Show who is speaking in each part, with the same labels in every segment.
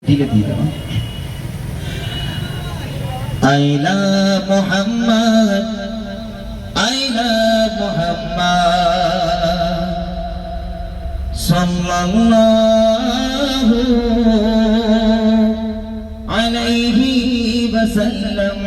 Speaker 1: দিলে দিয়ে দেবো। I love Muhammad, I love Muhammad, sallallahu alayhi wa sallam.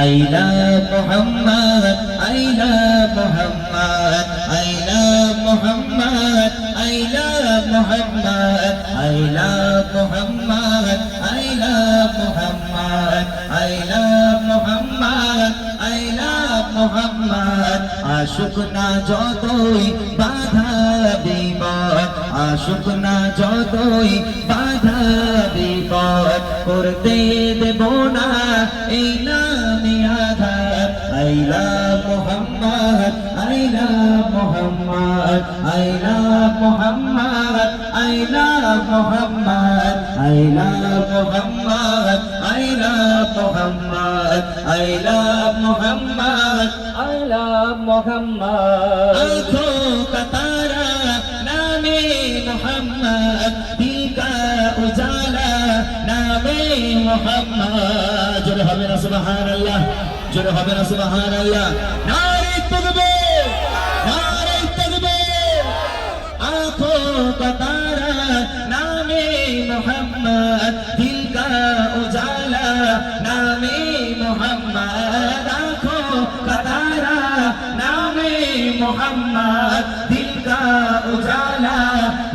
Speaker 1: I love Muhammad, I love Muhammad, I love Muhammad, I love Muhammad, I love Muhammad, I love Muhammad, I love Muhammad, I love Muhammad. আশুক না যতই বাধা বিপদ, আশুক না যতই বাধা বিপদ, করতে দেব না এই নামে আঘাত। I love Muhammad, I love Muhammad, I love Muhammad, I love Muhammad, I love Muhammad, I love Muhammad, I love Muhammad, I love Muhammad. आँखों का तारा नामे Muhammad, दिल का उजाला नामे Muhammad. जोरे হবে না সুবহান আল্লাহ, जोरे হবে না সুবহান আল্লাহ। नारे तकबीर, नारे तकबीर। आँखों का तारा नामे Muhammad, दिल का उजाला नामे Muhammad। आँखों का तारा नामे Muhammad, दिल का उजाला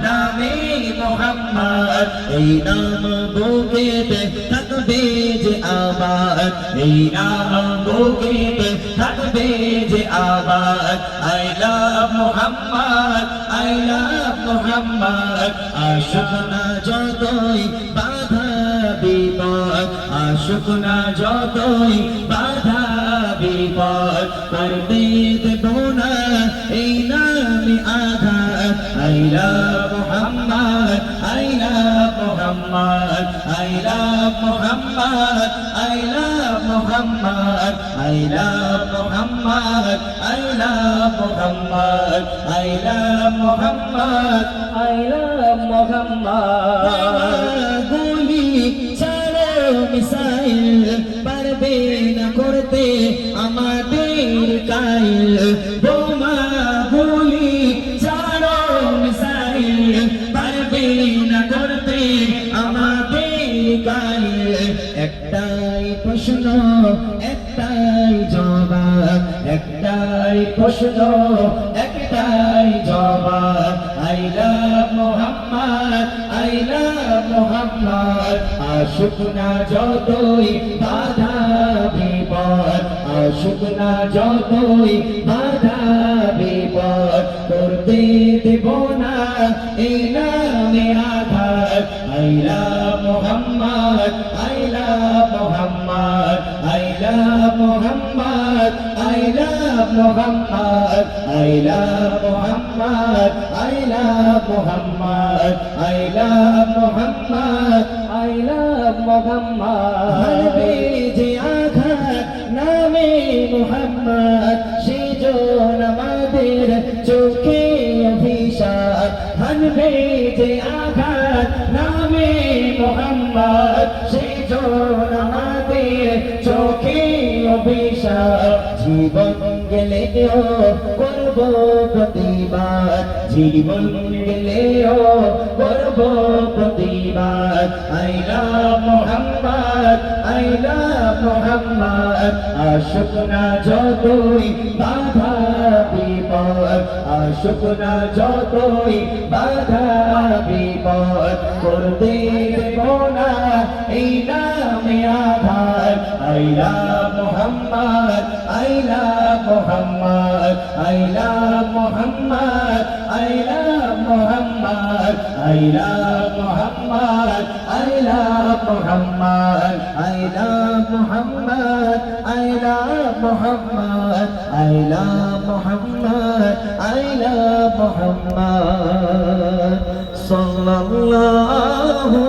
Speaker 1: नामे Muhammad। এই নাম বুকেতে থাকবে যে আবাদ, এই নাম বুকেতে থাকবে যে আবাদ। I love Muhammad, I love Muhammad। আশুক না যতই বাধা বিপদ, আশুক না যতই বাধা বিপদ, করতে দেব না এই নামে আঘাত। I love Muhammad, I love Muhammad, I love Muhammad, I love Muhammad, I love Muhammad, I love Muhammad, I love Muhammad, I love Muhammad। গুলি ছাড়ো মিসাইল পারবে না করতে আমাদের কাইল, বোমা গুলি ছাড়ো মিসাইল পারবে না করতে আমাদের কাইল। একটাই প্রশ্ন একটাই জবাব, একটাই প্রশ্ন একটাই জবাব। I love Muhammad, I love Muhammad। আশুক না যতই বাধা বিপদ, আশুক না যতই বাধা বিপদ, করতে দেব না এই নামে আঘাত। I love Muhammad, I love Muhammad, I love Muhammad, I love Muhammad, I love Muhammad, I love Muhammad, I love Muhammad, I love Muhammad। হারবে যে আঘাত নামে Muhammad, সেজন আমাদের চোখে অভিশাপ। হারবে যে আঘাত নামে Muhammad, সেজন আমাদের চোখে অভিশাপ। জীবন গেলেও করব প্রতিবাদ, জীবন গেলেও করব প্রতিবাদ। I love Muhammad, I love Muhammad। আশুক না যতই বাধা বিপদ, আশুক না যতই বাধা বিপদ, করতে দেব না এই নামে আঘাত। I love Muhammad, I love Muhammad, I love Muhammad, I love Muhammad, I love Muhammad, I love Muhammad, I love Muhammad, I love Muhammad, I love Muhammad, I love Muhammad, sallallahu